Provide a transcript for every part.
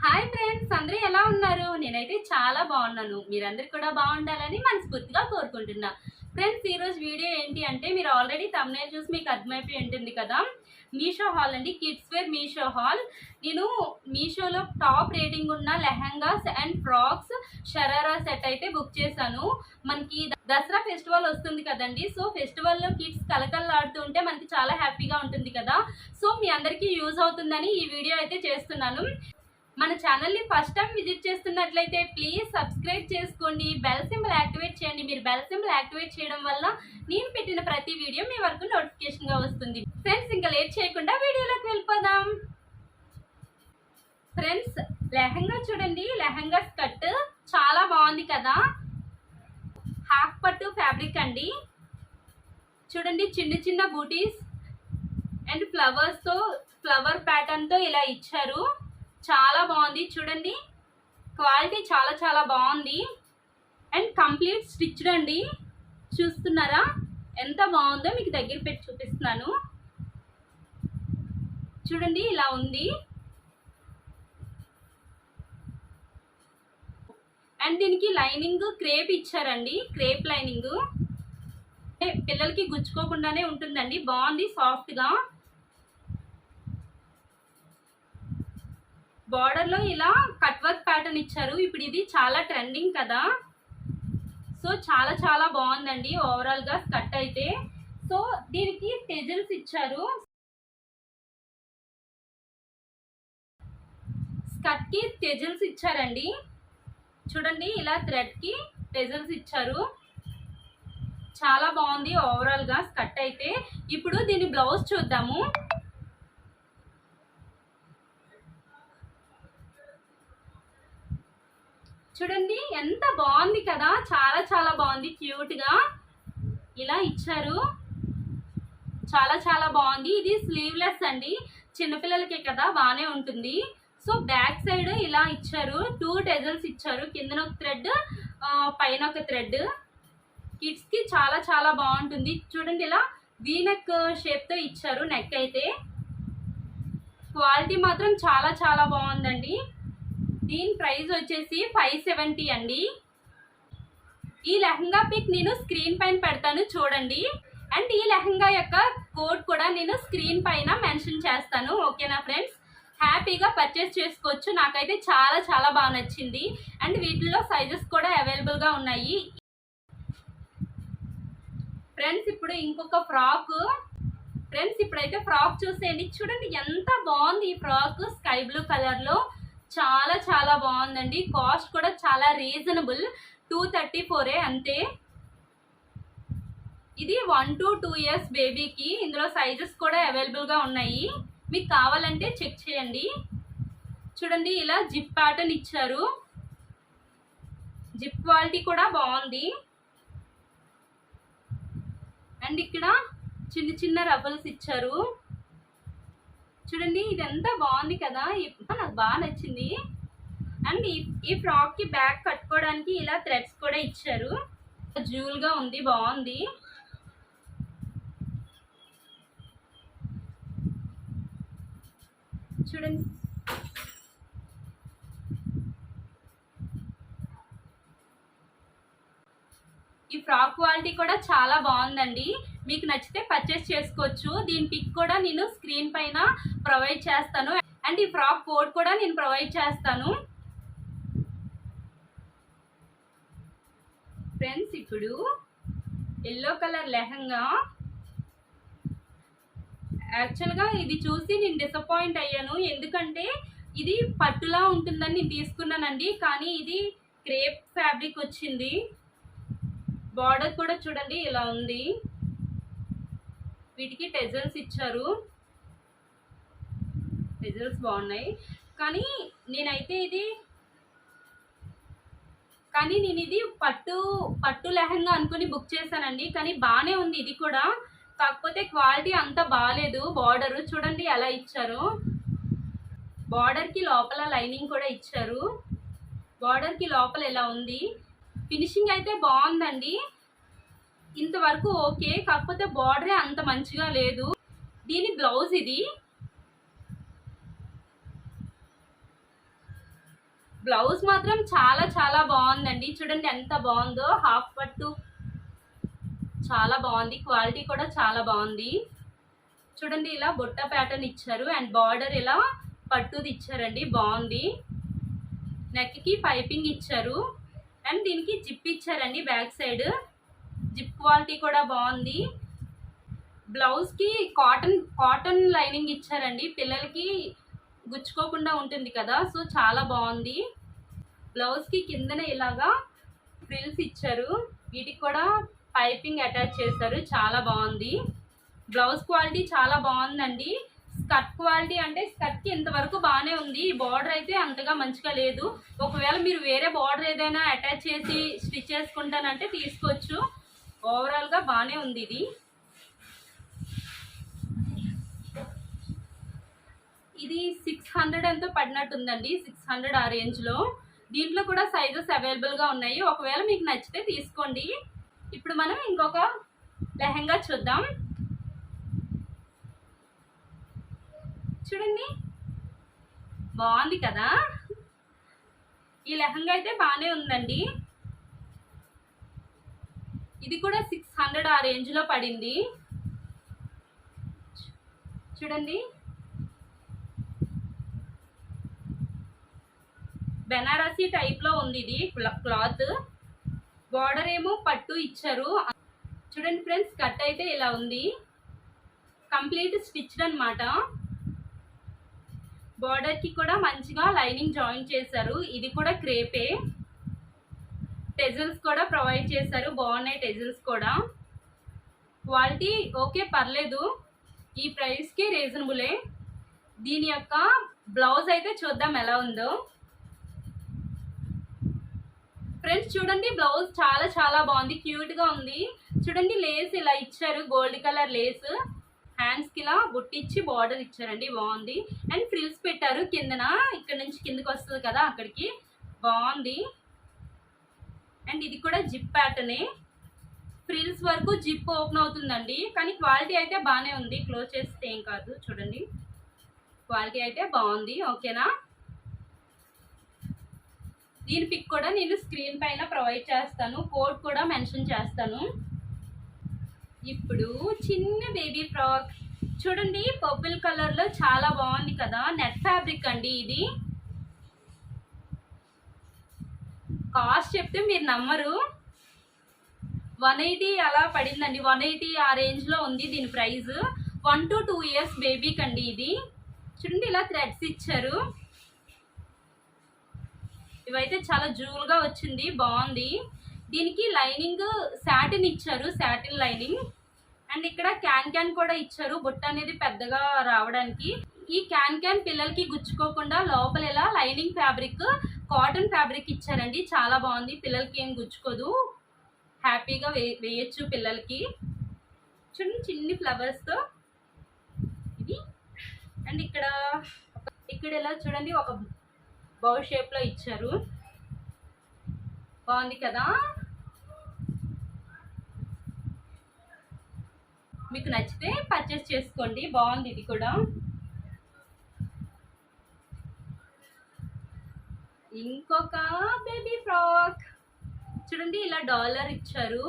Hi friends, అందరూ ఎలా ఉన్నారు? నేనైతే చాలా బాగున్నాను. మీరందరూ కూడా బాగుండాలని మనస్ఫూర్తిగా కోరుకుంటున్నా. ఫ్రెండ్స్, ఈరోజు వీడియో ఏంటి అంటే మీరు ఆల్రెడీ థంబ్నెయిల్ చూసి మీకు అర్థమైపోయి ఉంటుంది కదా. మీషో హాల్ అండి, కిడ్స్ వేర్ మీషో హాల్. నేను మీషోలో టాప్ రేటింగ్ ఉన్న lehengas and frocks sharara set అయితే బుక్ చేశాను. మనకి దసరా ఫెస్టివల్ వస్తుంది కదండి. సో ఫెస్టివల్లో కిడ్స్ కలకలలాడుతూ ఉంటే మనకి చాలా హ్యాపీగా ఉంటుంది కదా. సో మీ అందరికీ యూజ్ అవుతుందని ఈ వీడియో అయితే చేస్తున్నాను. మన ఛానల్ని ఫస్ట్ టైం విజిట్ చేస్తున్నట్లయితే ప్లీజ్ సబ్స్క్రైబ్ చేసుకోండి, బెల్ సింబల్ యాక్టివేట్ చేయండి. మీరు బెల్ సింబల్ యాక్టివేట్ చేయడం వల్ల నేను పెట్టిన ప్రతి వీడియో మీ వరకు నోటిఫికేషన్గా వస్తుంది. ఫ్రెండ్స్, ఇంకా లేట్ చేయకుండా వీడియోలోకి వెళ్ళిపోదాం. ఫ్రెండ్స్, లెహంగా చూడండి. లెహంగా స్కర్ట్ చాలా బాగుంది కదా. హాఫ్ పట్టు ఫ్యాబ్రిక్ అండి. చూడండి, చిన్న చిన్న బూటీస్ అండ్ ఫ్లవర్స్తో, ఫ్లవర్ ప్యాటర్న్తో ఇలా ఇచ్చారు. చాలా బాగుంది. చూడండి, క్వాలిటీ చాలా చాలా బాగుంది అండ్ కంప్లీట్ స్టిచ్డ్ అండి. చూస్తున్నారా ఎంత బాగుందో? మీకు దగ్గర పెట్టి చూపిస్తున్నాను. చూడండి, ఇలా ఉంది. అండ్ దీనికి లైనింగ్ క్రేప్ ఇచ్చారండి, క్రేప్ లైనింగ్. పిల్లలకి గుచ్చుకోకుండానే ఉంటుందండి. బాగుంది, సాఫ్ట్గా. బార్డర్లో ఇలా కట్ వర్క్ ప్యాటర్న్ ఇచ్చారు. ఇప్పుడు ఇది చాలా ట్రెండింగ్ కదా. సో చాలా చాలా బాగుందండి ఓవరాల్గా స్కర్ట్ అయితే. సో దీనికి టెజిల్స్ ఇచ్చారు. స్కర్ట్కి టెజిల్స్ ఇచ్చారండి. చూడండి, ఇలా థ్రెడ్కి టెజిల్స్ ఇచ్చారు. చాలా బాగుంది ఓవరాల్గా స్కర్ట్ అయితే. ఇప్పుడు దీని బ్లౌజ్ చూద్దాము. చూడండి, ఎంత బాగుంది కదా. చాలా చాలా బాగుంది, క్యూట్గా ఇలా ఇచ్చారు. చాలా చాలా బాగుంది. ఇది స్లీవ్లెస్ అండి, చిన్నపిల్లలకే కదా, బాగానే ఉంటుంది. సో బ్యాక్ సైడ్ ఇలా ఇచ్చారు. 2 టెజల్స్ ఇచ్చారు, కిందన ఒక థ్రెడ్, పైన ఒక థ్రెడ్. కిడ్స్కి చాలా చాలా బాగుంటుంది. చూడండి, ఇలా వీనెక్ షేప్తో ఇచ్చారు నెక్ అయితే. క్వాలిటీ మాత్రం చాలా చాలా బాగుందండి. దీని ప్రైస్ వచ్చేసి 570 అండి. ఈ లెహంగా పిక్ నేను స్క్రీన్ పైన పెడతాను, చూడండి. అండ్ ఈ లెహంగా యొక్క కోడ్ కూడా నేను స్క్రీన్ పైన మెన్షన్ చేస్తాను. ఓకేనా ఫ్రెండ్స్? హ్యాపీగా పర్చేస్ చేసుకోవచ్చు. నాకైతే చాలా చాలా బాగా నచ్చింది. అండ్ వీటిలో సైజెస్ కూడా అవైలబుల్గా ఉన్నాయి. ఫ్రెండ్స్, ఇప్పుడు ఇంకొక ఫ్రాక్. ఫ్రెండ్స్, ఇప్పుడైతే ఫ్రాక్ చూసేయండి. చూడండి, ఎంత బాగుంది ఈ ఫ్రాక్. స్కై బ్లూ కలర్లో చాలా చాలా బాగుందండి. కాస్ట్ కూడా చాలా రీజనబుల్, 234 అంతే. ఇది 1 to 2 years బేబీకి. ఇందులో సైజెస్ కూడా అవైలబుల్గా ఉన్నాయి, మీకు కావాలంటే చెక్ చేయండి. చూడండి, ఇలా జిప్ ప్యాటర్న్ ఇచ్చారు. జిప్ క్వాలిటీ కూడా బాగుంది. అండ్ ఇక్కడ చిన్న చిన్న రబల్స్ ఇచ్చారు. చూడండి, ఇదంతా బాగుంది కదా. నాకు బాగా నచ్చింది. అండ్ ఈ ఫ్రాక్కి బ్యాక్ కట్టుకోవడానికి ఇలా థ్రెడ్స్ కూడా ఇచ్చారు. జ్యూల్గా ఉంది, బాగుంది. చూడండి, ఈ ఫ్రాక్ క్వాలిటీ కూడా చాలా బాగుందండి. మీకు నచ్చితే పర్చేస్ చేసుకోవచ్చు. దీని పిక్ కూడా నేను స్క్రీన్ పైన ప్రొవైడ్ చేస్తాను. అండ్ ఈ ఫ్రాక్ కోడ్ కూడా నేను ప్రొవైడ్ చేస్తాను. ఫ్రెండ్స్, ఇప్పుడు ఎల్లో కలర్ లెహంగా. యాక్చువల్గా ఇది చూసి నేను డిసప్పాయింట్ అయ్యాను, ఎందుకంటే ఇది పట్టులా ఉంటుందని నేను తీసుకున్నానండి. కానీ ఇది క్రేప్ ఫ్యాబ్రిక్ వచ్చింది. బార్డర్ కూడా చూడండి, ఇలా ఉంది. వీటికి టెజల్స్ ఇచ్చారు. టెజల్స్ బాగున్నాయి. కానీ నేను ఇది పట్టు లెహంగా అనుకుని బుక్ చేశానండి. కానీ బాగానే ఉంది ఇది కూడా, కాకపోతే క్వాలిటీ అంత బాగాలేదు. బార్డర్ చూడండి ఎలా ఇచ్చారు. బార్డర్కి లోపల లైనింగ్ కూడా ఇచ్చారు. బార్డర్కి లోపల ఎలా ఉంది. ఫినిషింగ్ అయితే బాగుందండి, ఇంతవరకు ఓకే. కాకపోతే బార్డరే అంత మంచిగా లేదు. దీని బ్లౌజ్ ఇది. బ్లౌజ్ మాత్రం చాలా చాలా బాగుందండి. చూడండి ఎంత బాగుందో. హాఫ్ పట్టు చాలా బాగుంది. క్వాలిటీ కూడా చాలా బాగుంది. చూడండి ఇలా బుట్ట ప్యాటర్న్ ఇచ్చారు అండ్ బార్డర్ ఇలా పట్టుది ఇచ్చారండి. బాగుంది. నెక్ కి పైపింగ్ ఇచ్చారు అండ్ దీనికి జిప్ ఇచ్చారండి. బ్యాక్ సైడ్ జిప్ క్వాలిటీ కూడా బాగుంది. బ్లౌజ్ కి కాటన్ లైనింగ్ ఇచ్చారండి. పిల్లలకి గుచ్చుకోకుండా ఉంటుంది కదా, సో చాలా బాగుంది. బ్లౌజ్ కి కిందన ఇలాగా ఫ్రిల్స్ ఇచ్చారు. వీటికి కూడా పైపింగ్ అటాచ్ చేశారు. చాలా బాగుంది. బ్లౌజ్ క్వాలిటీ చాలా బాగుందండి. స్కర్ట్ క్వాలిటీ అంటే స్కర్ట్ కి ఇంతవరకు బాగానే ఉంది. బార్డర్ అయితే అంతగా మంచిగా లేదు. ఒకవేళ మీరు వేరే బార్డర్ ఏదైనా అటాచ్ చేసి స్టిచ్ చేసుకుంటానంటే తీసుకోవచ్చు. ఓవరాల్ గా బాగానే ఉంది. ఇది 600 ఎంతో పడినట్టుందండి. 600 ఆ రేంజ్ లో. దీంట్లో కూడా సైజెస్ అవైలబుల్ గా ఉన్నాయి. ఒకవేళ మీకు నచ్చితే తీసుకోండి. ఇప్పుడు మనం ఇంకొక లెహంగా చూద్దాం. చూడండి బాగుంది కదా. ఈ లెహంగా అయితే బాగానే ఉందండి. ఇది కూడా 600 ఆ రేంజ్ లో పడింది. చూడండి బెనారసీ టైప్ లో ఉంది. ఇది క్లాత్. బార్డర్ ఏమో పట్టు ఇచ్చారు. చూడండి ఫ్రెండ్స్, కట్ అయితే ఇలా ఉంది. కంప్లీట్ స్టిచ్డ్ అన్నమాట. బార్డర్ కి కూడా మంచిగా లైనింగ్ జాయిన్ చేశారు. ఇది కూడా క్రేపే. టెజిల్స్ కూడా ప్రొవైడ్ చేశారు. బాగున్నాయి టెజిల్స్ కూడా. క్వాలిటీ ఓకే, పర్లేదు. ఈ ప్రైస్ కి రీజనబులే. దీని యొక్క బ్లౌజ్ అయితే చూద్దాం ఎలా ఉందో. ఫ్రెండ్స్ చూడండి, బ్లౌజ్ చాలా చాలా బాగుంది. క్యూట్ గా ఉంది. చూడండి లేస్ ఇలా ఇచ్చారు. Gold colour Lay's. హ్యాండ్స్ కి ఇలా బుట్టిచ్చి బార్డర్ ఇచ్చారండి. బాగుంది. అండ్ ఫ్రిల్స్ పెట్టారు కిందన. ఇక్కడ నుంచి కిందకి వస్తుంది కదా, అక్కడికి. బాగుంది. అండ్ ఇది కూడా జిప్ ప్యాటర్నే. ఫ్రిల్స్ వరకు జిప్ ఓపెన్ అవుతుందండి. కానీ క్వాలిటీ అయితే బాగానే ఉంది. క్లోజ్ చేస్తే ఏం కాదు. చూడండి క్వాలిటీ అయితే బాగుంది. ఓకేనా. దీని పిక్ కూడా నేను స్క్రీన్ పైన ప్రొవైడ్ చేస్తాను. కోడ్ కూడా మెన్షన్ చేస్తాను. ఇప్పుడు చిన్న బేబీ ఫ్రాక్ చూడండి. పర్పుల్ కలర్ లో చాలా బాగుంది కదా. నెట్ ఫ్యాబ్రిక్ అండి. ఇది కాస్ట్ చెప్తే మీరు నమ్మరు. 180 అలా పడిందండి. 180 ఆ రేంజ్ లో ఉంది దీని ప్రైస్. 1 to 2 years బేబీకి అండి ఇది. చూడండి ఇలా థ్రెడ్స్ ఇచ్చారు. ఇవైతే చాలా జూల్ గా వచ్చింది. బాగుంది. దీనికి లైనింగ్ సాటిన్ ఇచ్చారు. Satin lining. అండ్ ఇక్కడ క్యాన్ కూడా ఇచ్చారు. బుట్ట అనేది పెద్దగా రావడానికి. ఈ క్యాన్ పిల్లలకి గుచ్చుకోకుండా లోపల ఇలా లైనింగ్ ఫ్యాబ్రిక్, కాటన్ ఫ్యాబ్రిక్ ఇచ్చారండి. చాలా బాగుంది. పిల్లలకి ఏం గుచ్చుకోదు. హ్యాపీగా వేయచ్చు పిల్లలకి. చూడండి చిన్ని ఫ్లవర్స్ తో ఇది. అండ్ ఇక్కడ ఇలా చూడండి ఒక బౌ షేప్ లో ఇచ్చారు. బాగుంది కదా. మీకు నచ్చితే పర్చేస్ చేసుకోండి. బాగుంది ఇది కూడా. ఇంకొక బేబీ ఫ్రాక్ చూడండి. ఇలా డాలర్ ఇచ్చారు.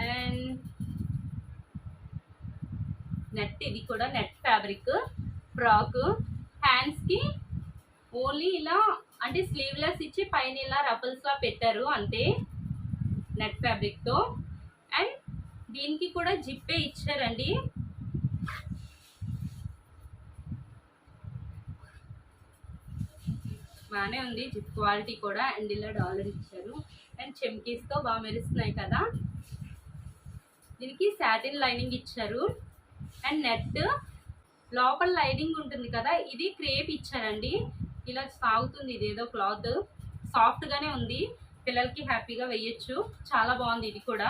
And net. ఇది కూడా నెట్ ఫ్యాబ్రిక్ ఫ్రాక్. హ్యాండ్స్ కి ఓన్లీ ఇలా అంటే స్లీవ్లెస్ ఇచ్చి పైన ఇలా రఫల్స్ లా పెట్టారు అంతే, నెట్ ఫ్యాబ్రిక్ తో. అండ్ దీనికి కూడా జిప్పే ఇచ్చారండి. బాగానే ఉంది జిప్ క్వాలిటీ కూడా. అండ్ ఇలా డాలర్ ఇచ్చారు. అండ్ చెమ్కీస్ తో బాగా మెరుస్తున్నాయి కదా. దీనికి సాటిన్ లైనింగ్ ఇచ్చారు. అండ్ నెట్ లోపల లైనింగ్ ఉంటుంది కదా, ఇది క్రేప్ ఇచ్చారండి. ఇలా సాగుతుంది. ఇదేదో క్లాత్ సాఫ్ట్ గానే ఉంది. పిల్లలకి హ్యాపీగా వేయచ్చు. చాలా బాగుంది ఇది కూడా.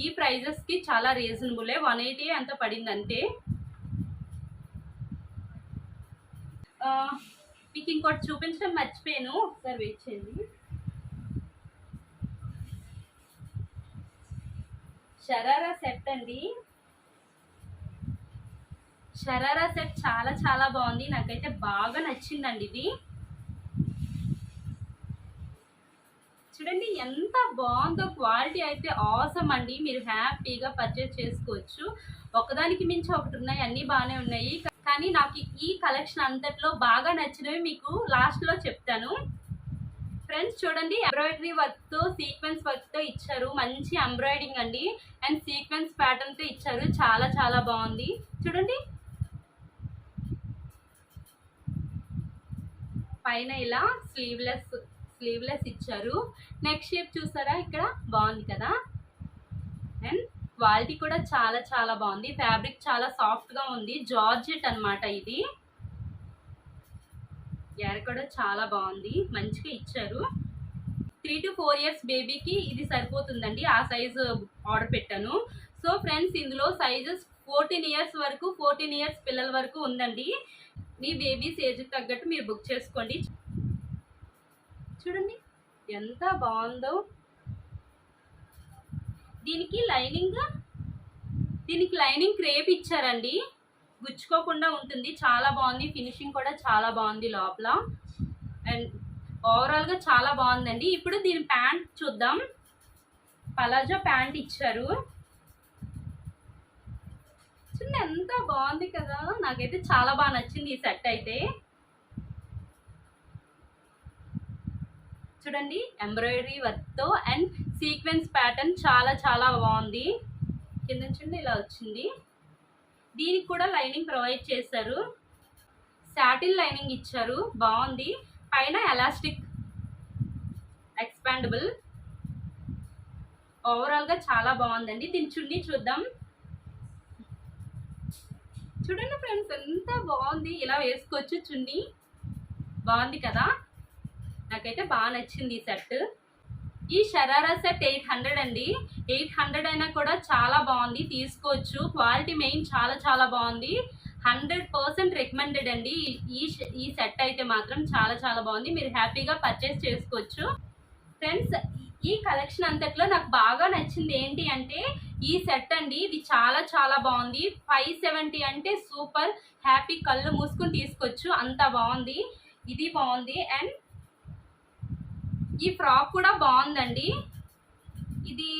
ఈ ప్రైజెస్ కి చాలా రీజనబులే. 180 అంత పడింది అంతే. మీకు ఇంకోటి చూపించడం మర్చిపోయాను. ఒకసారి వెయిట్ చేయండి. షరారా సెట్ అండి. షరారా సెట్ చాలా చాలా బాగుంది. నాకైతే బాగా నచ్చిందండి ఇది. చూడండి ఎంత బాగుందో, క్వాలిటీ అయితే ఆసమ్ అండి. మీరు హ్యాపీగా పర్చేస్ చేసుకోవచ్చు. ఒకదానికి మించి ఒకటి ఉన్నాయి, అన్నీ బాగానే ఉన్నాయి. కానీ నాకు ఈ కలెక్షన్ అంతట్లో బాగా నచ్చినవి మీకు లాస్ట్లో చెప్తాను. ఫ్రెండ్స్ చూడండి, ఎంబ్రాయిడరీ వర్క్తో సీక్వెన్స్ వర్క్తో ఇచ్చారు. మంచి ఎంబ్రాయిడింగ్ అండి అండ్ సీక్వెన్స్ ప్యాటర్న్తో ఇచ్చారు. చాలా చాలా బాగుంది. చూడండి పైన ఇలా స్లీవ్లెస్ ఇచ్చారు. నెక్ షేప్ చూసారా, ఇక్కడ బాగుంది కదా. అండ్ క్వాలిటీ కూడా చాలా చాలా బాగుంది. ఫ్యాబ్రిక్ చాలా సాఫ్ట్గా ఉంది. జార్జెట్ అన్నమాట ఇది. ఎర కూడా చాలా బాగుంది, మంచిగా ఇచ్చారు. 3 to 4 years బేబీకి ఇది సరిపోతుందండి. ఆ సైజు ఆర్డర్ పెట్టాను. సో ఫ్రెండ్స్, ఇందులో సైజెస్ 14 years వరకు, 14 years పిల్లల వరకు ఉందండి. మీ బేబీస్ ఏజ్కి తగ్గట్టు మీరు బుక్ చేసుకోండి. చూడండి ఎంత బాగుందో. దీనికి లైనింగ్ క్రేప్ ఇచ్చారండి, గుచ్చుకోకుండా ఉంటుంది. చాలా బాగుంది. ఫినిషింగ్ కూడా చాలా బాగుంది లోపల. అండ్ ఓవరాల్గా చాలా బాగుందండి. ఇప్పుడు దీని ప్యాంట్ చూద్దాం. పలాజో ప్యాంట్ ఇచ్చారు. చూడండి ఎంత బాగుంది కదా. నాకైతే చాలా బాగా నచ్చింది ఈ సెట్ అయితే. చూడండి ఎంబ్రాయిడరీ వర్క్తో అండ్ సీక్వెన్స్ ప్యాటర్న్ చాలా చాలా బాగుంది. కింద చూడండి ఇలా వచ్చింది. దీనికి కూడా లైనింగ్ ప్రొవైడ్ చేశారు. సాటిన్ లైనింగ్ ఇచ్చారు, బాగుంది. పైన ఎలాస్టిక్ ఎక్స్పాండబుల్. ఓవరాల్గా చాలా బాగుందండి. దీని చున్నీ చూద్దాం. చూడండి ఫ్రెండ్స్ ఎంత బాగుంది. ఇలా వేసుకోవచ్చు చున్నీ, బాగుంది కదా. నాకైతే బాగా నచ్చింది ఈ సెట్. ఈ షరారా సెట్ 800 అండి. 800 అయినా కూడా చాలా బాగుంది, తీసుకోవచ్చు. క్వాలిటీ మెయిన్ చాలా చాలా బాగుంది. 100% రికమెండెడ్ అండి. ఈ సెట్ అయితే మాత్రం చాలా చాలా బాగుంది. మీరు హ్యాపీగా పర్చేస్ చేసుకోవచ్చు. ఫ్రెండ్స్, ఈ కలెక్షన్ అంతట్లో నాకు బాగా నచ్చింది ఏంటి అంటే ఈ సెట్ అండి. ఇది చాలా చాలా బాగుంది. 570 అంటే సూపర్. హ్యాపీ కళ్ళు మూసుకొని తీసుకోవచ్చు, అంత బాగుంది. ఇది బాగుంది. అండ్ ఈ ఫ్రాక్ కూడా బాగుందండి. ఇది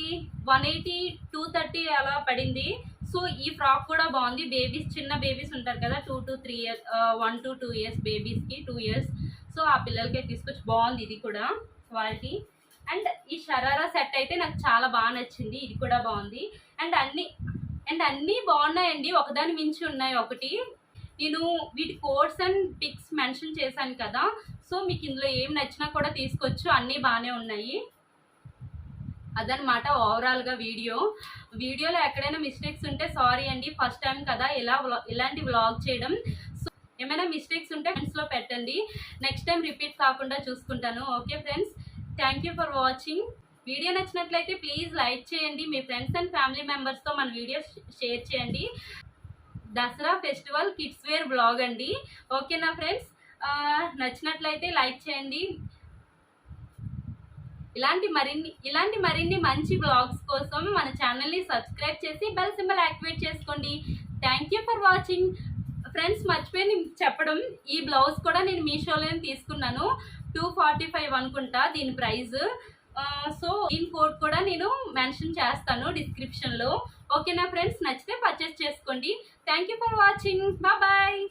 180, 230 అలా పడింది. సో ఈ ఫ్రాక్ కూడా బాగుంది. బేబీస్, చిన్న బేబీస్ ఉంటారు కదా, 2 to 3 years, 1 to 2 years బేబీస్కి, 2 years. So ఆ పిల్లలకే తీసుకొచ్చి బాగుంది ఇది కూడా క్వాలిటీ. అండ్ ఈ షరారా సెట్ అయితే నాకు చాలా బాగా నచ్చింది. ఇది కూడా బాగుంది. అండ్ అన్నీ బాగున్నాయండి. ఒకదాని మించి ఉన్నాయి ఒకటి. నేను వీటి కోడ్స్ అండ్ పిక్స్ మెన్షన్ చేశాను కదా. సో మీకు ఇందులో ఏం నచ్చినా కూడా తీసుకోవచ్చు, అన్నీ బాగానే ఉన్నాయి. అదనమాట ఓవరాల్గా వీడియోలో ఎక్కడైనా మిస్టేక్స్ ఉంటే సారీ అండి. ఫస్ట్ టైం కదా ఇలాంటి వ్లాగ్ చేయడం. సో ఏమైనా మిస్టేక్స్ ఉంటే కమెంట్స్లో పెట్టండి. నెక్స్ట్ టైం రిపీట్ కాకుండా చూసుకుంటాను. Okay friends, thank you for watching. Video నచ్చినట్లయితే ప్లీజ్ లైక్ చేయండి. మీ ఫ్రెండ్స్ అండ్ ఫ్యామిలీ మెంబర్స్తో మన వీడియో షేర్ చేయండి. Dasara festival kids wear blog అండి. ఓకేనా ఫ్రెండ్స్, నచ్చినట్లయితే లైక్ చేయండి. ఇలాంటి మరిన్ని మంచి బ్లాగ్స్ కోసం మన ఛానల్ని సబ్స్క్రైబ్ చేసి బెల్ సింబల్ యాక్టివేట్ చేసుకోండి. Thank you for watching. Friends, మర్చిపోయి చెప్పడం, ఈ బ్లౌజ్ కూడా నేను మీషోలోనే తీసుకున్నాను. 245 అనుకుంటా దీని ప్రైస్. సో దీని కోడ్ కూడా నేను మెన్షన్ చేస్తాను డిస్క్రిప్షన్లో. ఓకేనా ఫ్రెండ్స్, నచ్చితే పర్చేస్ చేసుకోండి. Thank you for watching. Bye.